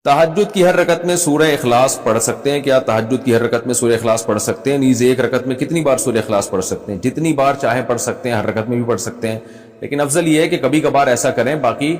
تہجد کی ہر رکعت میں سورہ اخلاص پڑھ سکتے ہیں کیا؟ تہجد کی ہر رکعت میں سورہ اخلاص پڑھ سکتے ہیں؟ نیز ایک رکعت میں کتنی بار سورہ اخلاص پڑھ سکتے ہیں؟ جتنی بار چاہیں پڑھ سکتے ہیں، ہر رکعت میں بھی پڑھ سکتے ہیں، لیکن افضل یہ ہے کہ کبھی کبھار ایسا کریں. باقی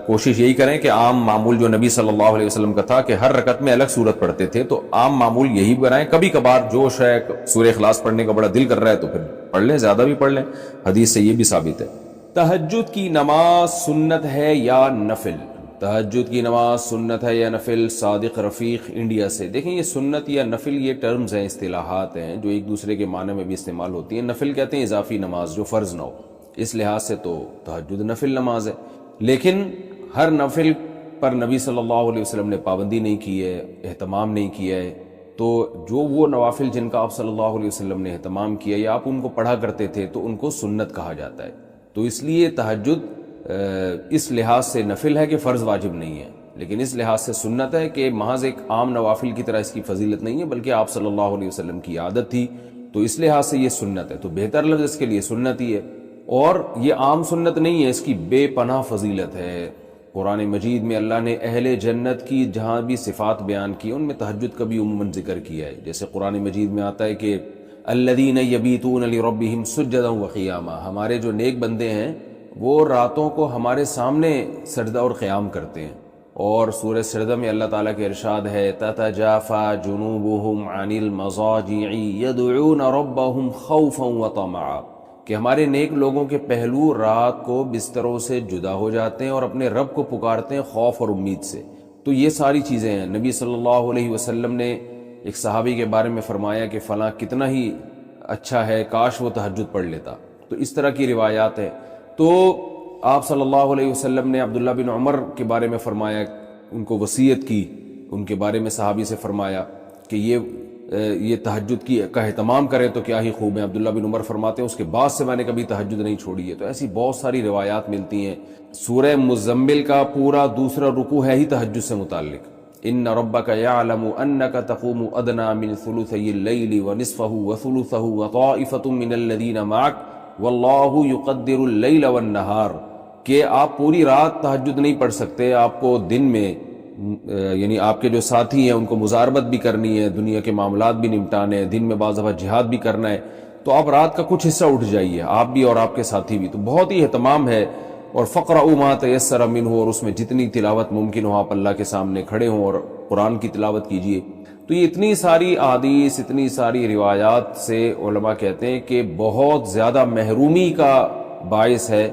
کوشش یہی کریں کہ عام معمول جو نبی صلی اللہ علیہ وسلم کا تھا کہ ہر رکعت میں الگ سورت پڑھتے تھے، تو عام معمول یہی بنائیں. کبھی کبھار جوش ہے، سورہ اخلاص پڑھنے کا بڑا دل کر رہا ہے تو پھر پڑھ لیں، زیادہ بھی پڑھ لیں، حدیث سے یہ بھی ثابت ہے. تہجد کی نماز سنت ہے یا نفل؟ تہجد کی نماز سنت ہے یا نفل؟ صادق رفیق انڈیا سے. دیکھیں یہ سنت یا نفل یہ ٹرمز ہیں، اصطلاحات ہیں جو ایک دوسرے کے معنی میں بھی استعمال ہوتی ہیں. نفل کہتے ہیں اضافی نماز جو فرض نہ ہو، اس لحاظ سے تو تہجد نفل نماز ہے، لیکن ہر نفل پر نبی صلی اللہ علیہ وسلم نے پابندی نہیں کی ہے، اہتمام نہیں کیا ہے. تو جو وہ نوافل جن کا آپ صلی اللہ علیہ وسلم نے اہتمام کیا یا آپ ان کو پڑھا کرتے تھے تو ان کو سنت کہا جاتا ہے. تو اس لیے تہجد اس لحاظ سے نفل ہے کہ فرض واجب نہیں ہے، لیکن اس لحاظ سے سنت ہے کہ محض ایک عام نوافل کی طرح اس کی فضیلت نہیں ہے، بلکہ آپ صلی اللہ علیہ وسلم کی عادت تھی، تو اس لحاظ سے یہ سنت ہے. تو بہتر لفظ اس کے لیے سنت ہی ہے، اور یہ عام سنت نہیں ہے، اس کی بے پناہ فضیلت ہے. قرآن مجید میں اللہ نے اہل جنت کی جہاں بھی صفات بیان کی ان میں تہجد کا بھی عموماً ذکر کیا ہے. جیسے قرآن مجید میں آتا ہے کہ الذین یبیتون لربہم سجدا وقیاما، ہمارے جو نیک بندے ہیں وہ راتوں کو ہمارے سامنے سجدہ اور قیام کرتے ہیں. اور سورہ سجدہ میں اللہ تعالیٰ کے ارشاد ہے تتجافى جنوبهم عن المضاجع يدعون ربهم خوفا وطمعا، کہ ہمارے نیک لوگوں کے پہلو رات کو بستروں سے جدا ہو جاتے ہیں اور اپنے رب کو پکارتے ہیں خوف اور امید سے. تو یہ ساری چیزیں ہیں. نبی صلی اللہ علیہ وسلم نے ایک صحابی کے بارے میں فرمایا کہ فلاں کتنا ہی اچھا ہے، کاش وہ تہجد پڑھ لیتا. تو اس طرح کی روایات ہیں. تو آپ صلی اللہ علیہ وسلم نے عبداللہ بن عمر کے بارے میں فرمایا، ان کو وصیت کی، ان کے بارے میں صحابی سے فرمایا کہ یہ تہجد کا اہتمام کریں تو کیا ہی خوب ہے. عبداللہ بن عمر فرماتے ہیں اس کے بعد سے میں نے کبھی تہجد نہیں چھوڑی ہے. تو ایسی بہت ساری روایات ملتی ہیں. سورہ مزمل کا پورا دوسرا رکوع ہے ہی تہجد سے متعلق. ان ربک یعلم انک تقوم ادنی من ثلثی اللیل ونصفہ وثلثہ وطائفۃ من الذین معک واللہ یقدر اللیل والنہار، کہ آپ پوری رات تہجد نہیں پڑھ سکتے، آپ کو دن میں یعنی آپ کے جو ساتھی ہیں ان کو مزاربت بھی کرنی ہے، دنیا کے معاملات بھی نمٹانے ہیں، دن میں بعض دفعہ جہاد بھی کرنا ہے، تو آپ رات کا کچھ حصہ اٹھ جائیے، آپ بھی اور آپ کے ساتھی بھی. تو بہت ہی اہتمام ہے. اور فقرؤوا ما تیسر منہ، اور اس میں جتنی تلاوت ممکن ہو آپ اللہ کے سامنے کھڑے ہوں اور قرآن کی تلاوت کیجیے. تو یہ اتنی ساری احادیث، اتنی ساری روایات سے علماء کہتے ہیں کہ بہت زیادہ محرومی کا باعث ہے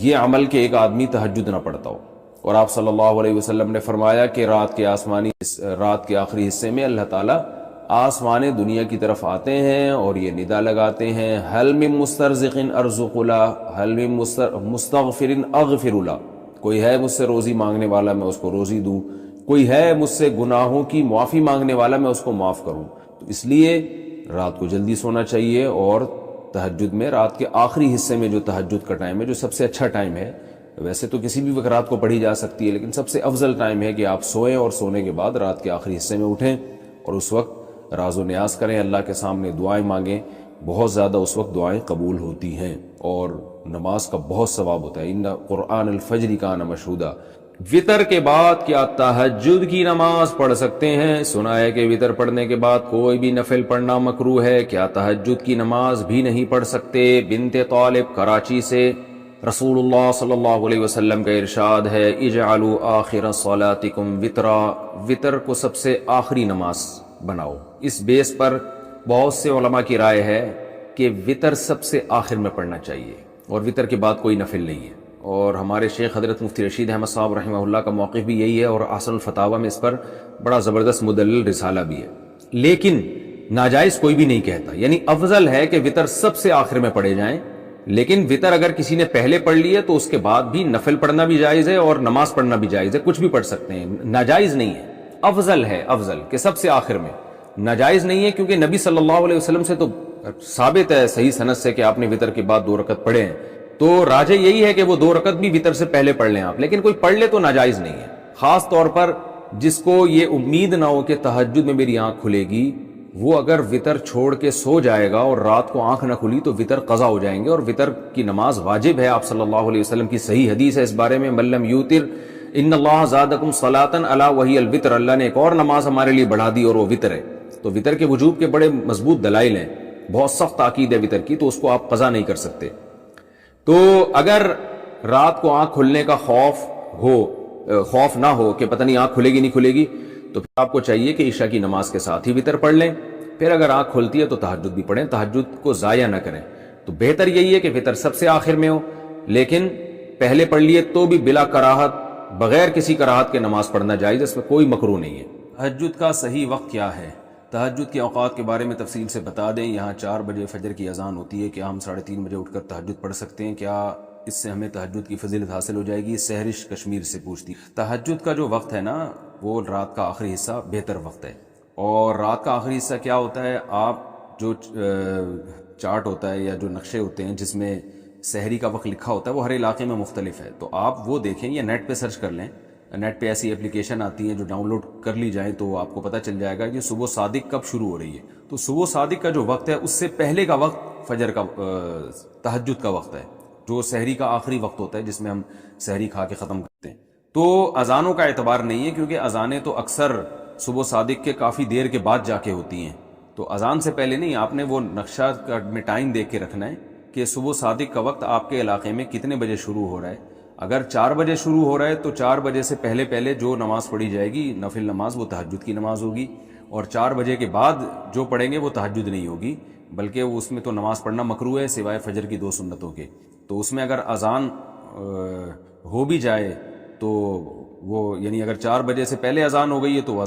یہ عمل کہ ایک آدمی تہجد نہ پڑھتا ہو. اور آپ صلی اللہ علیہ وسلم نے فرمایا کہ رات کے آخری حصے میں اللہ تعالیٰ آسمان دنیا کی طرف آتے ہیں اور یہ ندا لگاتے ہیں حل من مسترزق ارزق له، حل من مستغفر اغفر له، کوئی ہے مجھ سے روزی مانگنے والا میں اس کو روزی دوں، کوئی ہے مجھ سے گناہوں کی معافی مانگنے والا میں اس کو معاف کروں. تو اس لیے رات کو جلدی سونا چاہیے، اور تہجد میں رات کے آخری حصے میں جو تہجد کا ٹائم ہے جو سب سے اچھا ٹائم ہے، ویسے تو کسی بھی وقت رات کو پڑھی جا سکتی ہے، لیکن سب سے افضل ٹائم ہے کہ آپ سوئیں اور سونے کے بعد رات کے آخری حصے میں اٹھیں اور اس وقت راز و نیاز کریں، اللہ کے سامنے دعائیں مانگیں. بہت زیادہ اس وقت دعائیں قبول ہوتی ہیں اور نماز کا بہت ثواب ہوتا ہے. ان قرآن الفجر کان مشہودا. وطر کے بعد کیا تہجد کی نماز پڑھ سکتے ہیں؟ سنا ہے کہ وطر پڑھنے کے بعد کوئی بھی نفل پڑھنا مکروہ ہے، کیا تہجد کی نماز بھی نہیں پڑھ سکتے؟ بنت طالب کراچی سے. رسول اللہ صلی اللہ علیہ وسلم کا ارشاد ہے اجعلوا آخر صلاتکم وطرا، وطر کو سب سے آخری نماز بناؤ. اس بیس پر بہت سے علماء کی رائے ہے کہ وطر سب سے آخر میں پڑھنا چاہیے اور وطر کے بعد کوئی نفل نہیں ہے. اور ہمارے شیخ حضرت مفتی رشید احمد صاحب رحمہ اللہ کا موقف بھی یہی ہے، اور احسن الفتاوی میں اس پر بڑا زبردست مدلل رسالہ بھی ہے. لیکن ناجائز کوئی بھی نہیں کہتا، یعنی افضل ہے کہ وطر سب سے آخر میں پڑھے جائیں. لیکن وطر اگر کسی نے پہلے پڑھ لی ہے تو اس کے بعد بھی نفل پڑھنا بھی جائز ہے اور نماز پڑھنا بھی جائز ہے، کچھ بھی پڑھ سکتے ہیں، ناجائز نہیں ہے. افضل ہے، افضل کہ سب سے آخر میں. ناجائز نہیں ہے کیونکہ نبی صلی اللہ علیہ وسلم سے تو ثابت ہے صحیح سند سے کہ آپ نے وطر کے بعد 2 رکعت پڑھے ہیں، تو راجح یہی ہے کہ وہ 2 رکعت بھی وطر سے پہلے پڑھ لیں آپ. لیکن کوئی پڑھ لے تو ناجائز نہیں ہے، خاص طور پر جس کو یہ امید نہ ہو کہ تہجد میں میری آنکھ کھلے گی، وہ اگر وطر چھوڑ کے سو جائے گا اور رات کو آنکھ نہ کھلی تو وطر قضا ہو جائیں گے. اور وطر کی نماز واجب ہے، آپ صلی اللہ علیہ وسلم کی صحیح حدیث ہے اس بارے میں من لم یوتر ان اللہ زادکم صلاۃ الا وہی الوتر، اللہ نے ایک اور نماز ہمارے لیے بڑھا دی اور وہ وتر ہے. تو وتر کے وجوب کے بڑے مضبوط دلائل ہیں، بہت سخت تاکید ہے وتر کی، تو اس کو آپ قضا نہیں کر سکتے. تو اگر رات کو آنکھ کھلنے کا خوف نہ ہو کہ پتہ نہیں آنکھ کھلے گی نہیں کھلے گی، تو پھر آپ کو چاہیے کہ عشاء کی نماز کے ساتھ ہی وتر پڑھ لیں. پھر اگر آنکھ کھلتی ہے تو تہجد بھی پڑھیں، تہجد کو ضائع نہ کریں. تو بہتر یہی ہے کہ وتر سب سے آخر میں ہو، لیکن پہلے پڑھ لیے تو بھی بلا کراہت، بغیر کسی کراہت کے نماز پڑھنا جائز، اس میں کوئی مکروہ نہیں ہے. تہجد کا صحیح وقت کیا ہے؟ تہجد کے اوقات کے بارے میں تفصیل سے بتا دیں. یہاں 4 بجے فجر کی اذان ہوتی ہے، کیا ہم 3:30 بجے اٹھ کر تہجد پڑھ سکتے ہیں؟ کیا اس سے ہمیں تہجد کی فضیلت حاصل ہو جائے گی؟ سہرش کشمیر سے پوچھتی. تہجد کا جو وقت ہے نا، وہ رات کا آخری حصہ بہتر وقت ہے. اور رات کا آخری حصہ کیا ہوتا ہے؟ آپ جو چارٹ ہوتا ہے یا جو نقشے ہوتے ہیں جس میں سحری کا وقت لکھا ہوتا ہے، وہ ہر علاقے میں مختلف ہے. تو آپ وہ دیکھیں یا نیٹ پہ سرچ کر لیں. نیٹ پہ ایسی اپلیکیشن آتی ہیں جو ڈاؤن لوڈ کر لی جائیں تو آپ کو پتہ چل جائے گا کہ صبح صادق کب شروع ہو رہی ہے. تو صبح صادق کا جو وقت ہے اس سے پہلے کا وقت فجر کا تہجد کا وقت ہے، جو سحری کا آخری وقت ہوتا ہے جس میں ہم سحری کھا کے ختم کرتے ہیں. تو اذانوں کا اعتبار نہیں ہے، کیونکہ اذانیں تو اکثر صبح صادق کے کافی دیر کے بعد جا کے ہوتی ہیں. تو اذان سے پہلے نہیں، آپ نے وہ نقشہ میں ٹائم دیکھ کے رکھنا ہے کہ صبح صادق کا وقت آپ کے علاقے میں کتنے بجے شروع ہو رہا ہے. اگر 4 بجے شروع ہو رہا ہے تو 4 بجے سے پہلے جو نماز پڑھی جائے گی نفل نماز، وہ تہجد کی نماز ہوگی. اور 4 بجے کے بعد جو پڑھیں گے وہ تہجد نہیں ہوگی، بلکہ اس میں تو نماز پڑھنا مکروہ ہے سوائے فجر کی 2 سنتوں کے. تو اس میں اگر اذان ہو بھی جائے تو وہ یعنی اگر 4 بجے سے پہلے اذان ہو گئی ہے تو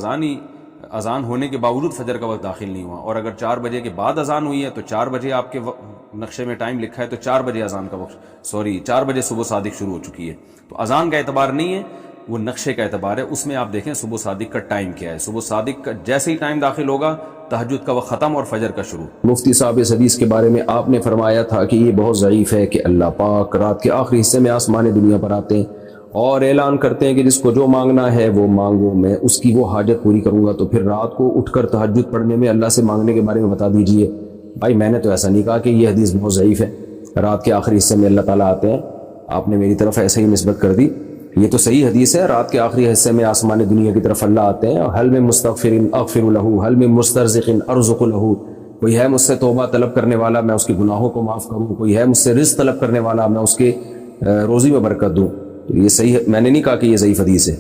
اذان ہونے کے باوجود فجر کا وقت داخل نہیں ہوا. اور اگر 4 بجے کے بعد اذان ہوئی ہے تو 4 بجے آپ کے نقشے میں ٹائم لکھا ہے تو 4 بجے اذان کا وقت 4 بجے صبح صادق شروع ہو چکی ہے. تو اذان کا اعتبار نہیں ہے، وہ نقشے کا اعتبار ہے. اس میں آپ دیکھیں صبح صادق کا ٹائم کیا ہے. صبح صادق کا جیسے ہی ٹائم داخل ہوگا تہجد کا وقت ختم اور فجر کا شروع. مفتی صاحب اس حدیث کے بارے میں آپ نے فرمایا تھا کہ یہ بہت ضعیف ہے کہ اللہ پاک رات کے آخری حصے میں آسمان دنیا پر آتے ہیں اور اعلان کرتے ہیں کہ جس کو جو مانگنا ہے وہ مانگو، میں اس کی وہ حاجت پوری کروں گا. تو پھر رات کو اٹھ کر تہجد پڑھنے میں اللہ سے مانگنے کے بارے میں بتا دیجئے. بھائی میں نے تو ایسا نہیں کہا کہ یہ حدیث بہت ضعیف ہے، رات کے آخری حصے میں اللہ تعالیٰ آتے ہیں. آپ نے میری طرف ایسے ہی نسبت کر دی. یہ تو صحیح حدیث ہے، رات کے آخری حصے میں آسمان دنیا کی طرف اللہ آتے ہیں. حل من مستغفر اغفر له، حل من مسترزق ارزق له. کوئی ہے مجھ سے توبہ طلب کرنے والا، میں اس کے گناہوں کو معاف کروں. کوئی ہے مجھ سے رزق طلب کرنے والا، میں اس کے روزی میں برکت دوں. یہ صحیح ہے، میں نے نہیں کہا کہ یہ ضعیف حدیث ہے.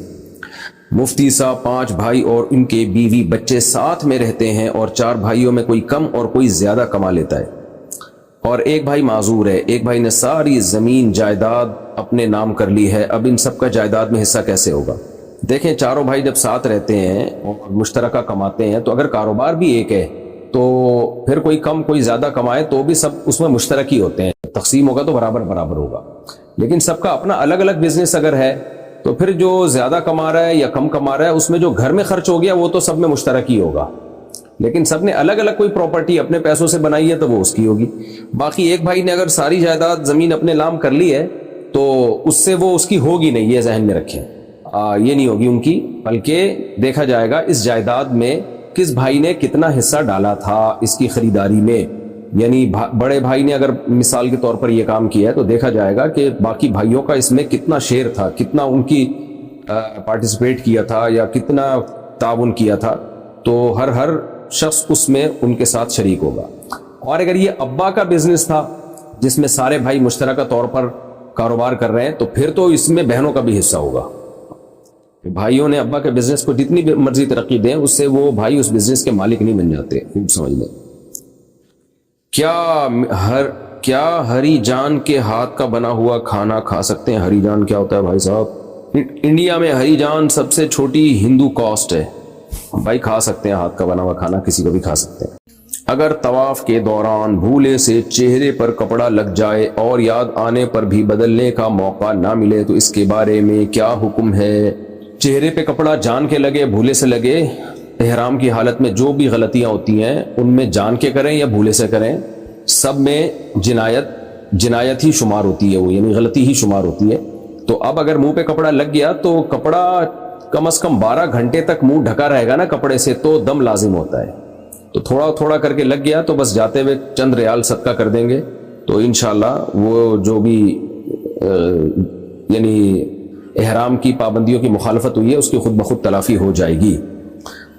مفتی صاحب 5 بھائی اور ان کے بیوی بچے ساتھ میں رہتے ہیں اور 4 بھائیوں میں کوئی کم اور کوئی زیادہ کما لیتا ہے اور ایک بھائی معذور ہے. ایک بھائی نے ساری زمین جائیداد اپنے نام کر لی ہے، اب ان سب کا جائیداد میں حصہ کیسے ہوگا؟ دیکھیں چاروں بھائی جب ساتھ رہتے ہیں اور مشترکہ کماتے ہیں تو اگر کاروبار بھی ایک ہے تو پھر کوئی کم کوئی زیادہ کمائے تو بھی سب اس میں مشترک ہی ہوتے ہیں، تقسیم ہوگا تو برابر ہوگا. لیکن سب کا اپنا الگ الگ بزنس اگر ہے تو پھر جو زیادہ کما رہا ہے یا کم کما رہا ہے اس میں جو گھر میں خرچ ہو گیا وہ تو سب میں مشترک ہی ہوگا. لیکن سب نے الگ الگ کوئی پراپرٹی اپنے پیسوں سے بنائی ہے تو وہ اس کی ہوگی. باقی ایک بھائی نے اگر ساری جائیداد زمین اپنے نام کر لی ہے تو اس سے وہ اس کی ہوگی نہیں، یہ ذہن میں رکھیں. یہ نہیں ہوگی ان کی، بلکہ دیکھا جائے گا اس جائیداد میں کس بھائی نے کتنا حصہ ڈالا تھا اس کی خریداری میں. یعنی بڑے بھائی نے اگر مثال کے طور پر یہ کام کیا ہے تو دیکھا جائے گا کہ باقی بھائیوں کا اس میں کتنا شیئر تھا، کتنا ان کی پارٹیسپیٹ کیا تھا یا کتنا تعاون کیا تھا. تو ہر شخص اس میں ان کے ساتھ شریک ہوگا. اور اگر یہ ابا کا بزنس تھا جس میں سارے بھائی مشترکہ طور پر کاروبار کر رہے ہیں تو پھر تو اس میں بہنوں کا بھی حصہ ہوگا. بھائیوں نے ابا کے بزنس کو جتنی مرضی ترقی دیں اس سے وہ بھائی اس بزنس کے مالک نہیں بن جاتے. خوب سمجھ لیں. کیا ہری جان کے ہاتھ کا بنا ہوا کھانا کھا سکتے ہیں؟ ہری جان کیا ہوتا ہے بھائی صاحب؟ انڈیا میں ہری جان سب سے چھوٹی ہندو کاسٹ ہے. بھائی کھا سکتے ہیں ہاتھ کا بنا ہوا کھانا، کسی کو بھی کھا سکتے ہیں. اگر طواف کے دوران بھولے سے چہرے پر کپڑا لگ جائے اور یاد آنے پر بھی بدلنے کا موقع نہ ملے تو اس کے بارے میں کیا حکم ہے؟ چہرے پہ کپڑا جان کے لگے بھولے سے لگے، احرام کی حالت میں جو بھی غلطیاں ہوتی ہیں ان میں جان کے کریں یا بھولے سے کریں سب میں جنایت ہی شمار ہوتی ہے، وہ یعنی غلطی ہی شمار ہوتی ہے. تو اب اگر منہ پہ کپڑا لگ گیا تو کپڑا کم از کم 12 گھنٹے تک منہ ڈھکا رہے گا نا کپڑے سے تو دم لازم ہوتا ہے. تو تھوڑا تھوڑا کر کے لگ گیا تو بس جاتے ہوئے چند ریال صدقہ کر دیں گے تو انشاءاللہ وہ جو بھی یعنی احرام کی پابندیوں کی مخالفت ہوئی ہے اس کی خود بخود تلافی ہو جائے گی.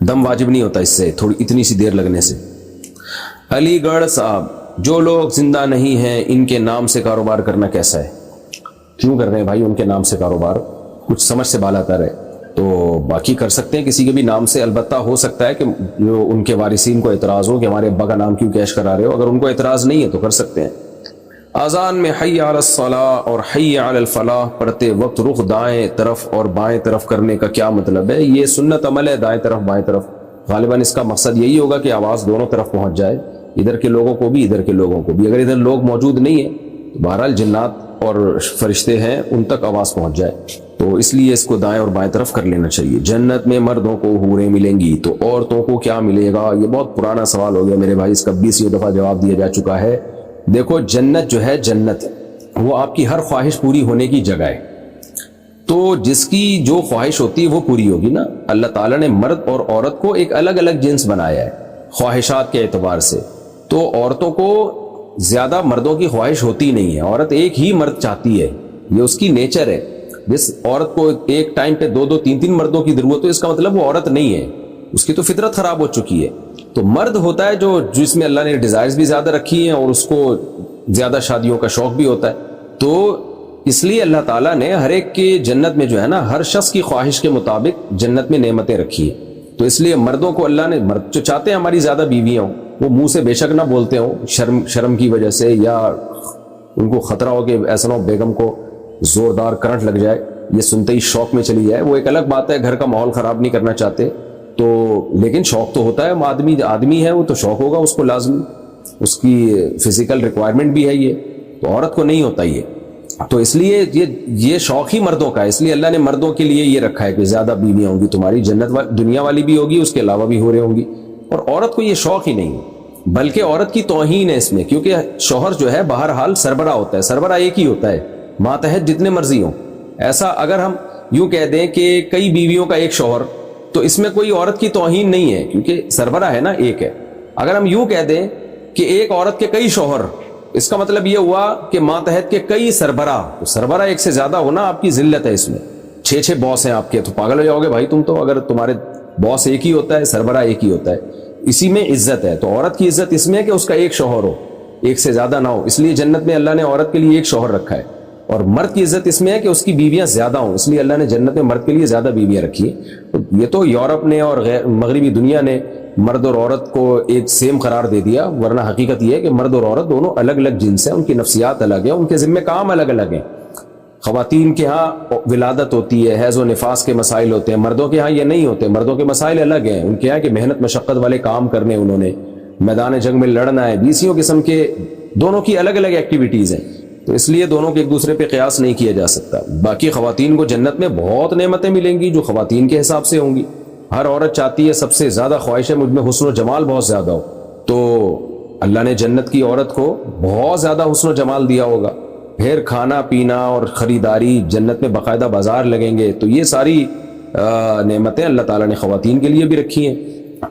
دم واجب نہیں ہوتا اس سے تھوڑی اتنی سی دیر لگنے سے. علی گڑھ صاحب، جو لوگ زندہ نہیں ہیں ان کے نام سے کاروبار کرنا کیسا ہے؟ کیوں کر رہے ہیں بھائی ان کے نام سے کاروبار؟ کچھ سمجھ سے بالا تر ہے تو باقی کر سکتے ہیں کسی کے بھی نام سے. البتہ ہو سکتا ہے کہ جو ان کے وارثین کو اعتراض ہو کہ ہمارے ابا کا نام کیوں کیش کرا رہے ہو. اگر ان کو اعتراض نہیں ہے تو کر سکتے ہیں. اذان میں حی علی الصلاۃ اور حی علی الفلاح پڑھتے وقت رخ دائیں طرف اور بائیں طرف کرنے کا کیا مطلب ہے؟ یہ سنت عمل ہے، دائیں طرف بائیں طرف. غالباً اس کا مقصد یہی ہوگا کہ آواز دونوں طرف پہنچ جائے، ادھر کے لوگوں کو بھی ادھر کے لوگوں کو بھی. اگر ادھر لوگ موجود نہیں ہیں تو بہرحال جنات اور فرشتے ہیں ان تک آواز پہنچ جائے، تو اس لیے اس کو دائیں اور بائیں طرف کر لینا چاہیے. جنت میں مردوں کو حوریں ملیں گی تو عورتوں کو کیا ملے گا؟ یہ بہت پرانا سوال ہو گیا میرے بھائی، اس کا 20 دفعہ جواب دیا جا چکا ہے. دیکھو جنت جو ہے، جنت وہ آپ کی ہر خواہش پوری ہونے کی جگہ ہے. تو جس کی جو خواہش ہوتی ہے وہ پوری ہوگی نا. اللہ تعالیٰ نے مرد اور عورت کو ایک الگ الگ جنس بنایا ہے خواہشات کے اعتبار سے. تو عورتوں کو زیادہ مردوں کی خواہش ہوتی نہیں ہے، عورت ایک ہی مرد چاہتی ہے، یہ اس کی نیچر ہے. جس عورت کو ایک ٹائم پہ 2 3 مردوں کی ضرورت ہو اس کا مطلب وہ عورت نہیں ہے، اس کی تو فطرت خراب ہو چکی ہے. تو مرد ہوتا ہے جو جس میں اللہ نے ڈیزائرز بھی زیادہ رکھی ہیں اور اس کو زیادہ شادیوں کا شوق بھی ہوتا ہے. تو اس لیے اللہ تعالیٰ نے ہر ایک کے جنت میں جو ہے نا ہر شخص کی خواہش کے مطابق جنت میں نعمتیں رکھی ہیں. تو اس لیے مردوں کو اللہ نے، مرد جو چاہتے ہیں ہماری زیادہ بیویاں ہوں، وہ منہ سے بے شک نہ بولتے ہوں شرم کی وجہ سے، یا ان کو خطرہ ہو کہ ایسا نہ ہو بیگم کو زوردار کرنٹ لگ جائے، یہ سنتے ہی شوق میں چلی جائے. وہ ایک الگ بات ہے، گھر کا ماحول خراب نہیں کرنا چاہتے تو، لیکن شوق تو ہوتا ہے. آدمی ہے وہ تو شوق ہوگا اس کو لازمی، اس کی فزیکل ریکوائرمنٹ بھی ہے یہ، تو عورت کو نہیں ہوتا یہ. تو اس لیے یہ شوق ہی مردوں کا ہے. اس لیے اللہ نے مردوں کے لیے یہ رکھا ہے کہ زیادہ بیویاں ہوں گی تمہاری، جنت دنیا والی بھی ہوگی، اس کے علاوہ بھی ہو رہے ہوں گی. اور عورت کو یہ شوق ہی نہیں، بلکہ عورت کی توہین ہے اس میں، کیونکہ شوہر جو ہے بہرحال سربراہ ہوتا ہے. سربراہ ایک ہی ہوتا ہے، ماتحت جتنے مرضی ہوں. ایسا اگر ہم یوں کہہ دیں کہ کئی بیویوں کا ایک شوہر، تو اس میں کوئی عورت کی توہین نہیں ہے کیونکہ سربراہ ہے نا، ایک ہے. اگر ہم یوں کہہ دیں کہ ایک عورت کے کئی شوہر، اس کا مطلب یہ ہوا کہ ماتحت کے کئی سربراہ. تو سربراہ ایک سے زیادہ ہونا آپ کی ذلت ہے. اس میں 6 باس ہیں آپ کے، تو پاگل ہو جاؤ گے بھائی تم تو، اگر تمہارے باس ایک ہی ہوتا ہے، سربراہ ایک ہی ہوتا ہے. اسی میں عزت ہے. تو عورت کی عزت اس میں ہے کہ اس کا ایک شوہر ہو، ایک سے زیادہ نہ ہو. اس لیے جنت میں اللہ نے عورت کے لیے ایک شوہر رکھا ہے. اور مرد کی عزت اس میں ہے کہ اس کی بیویاں زیادہ ہوں، اس لیے اللہ نے جنت میں مرد کے لیے زیادہ بیویاں رکھی ہیں. یہ تو یورپ نے اور مغربی دنیا نے مرد اور عورت کو ایک سیم قرار دے دیا، ورنہ حقیقت یہ ہے کہ مرد اور عورت دونوں الگ الگ جنس ہیں، ان کی نفسیات الگ ہیں، ان کے ذمہ کام الگ الگ ہیں. خواتین کے ہاں ولادت ہوتی ہے، حیض و نفاس کے مسائل ہوتے ہیں، مردوں کے ہاں یہ نہیں ہوتے. مردوں کے مسائل الگ ہیں، ان کے ہاں کہ محنت مشقت والے کام کرنے، انہوں نے میدان جنگ میں لڑنا ہے. 20 قسم کے دونوں کی الگ الگ ایکٹیویٹیز ہیں. تو اس لیے دونوں کے ایک دوسرے پہ قیاس نہیں کیا جا سکتا. باقی خواتین کو جنت میں بہت نعمتیں ملیں گی جو خواتین کے حساب سے ہوں گی. ہر عورت چاہتی ہے، سب سے زیادہ خواہش ہے مجھ میں حسن و جمال بہت زیادہ ہو، تو اللہ نے جنت کی عورت کو بہت زیادہ حسن و جمال دیا ہوگا. پھر کھانا پینا اور خریداری، جنت میں باقاعدہ بازار لگیں گے. تو یہ ساری نعمتیں اللہ تعالیٰ نے خواتین کے لیے بھی رکھی ہیں.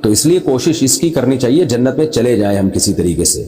تو اس لیے کوشش اس کی کرنی چاہیے جنت میں چلے جائیں ہم کسی طریقے سے.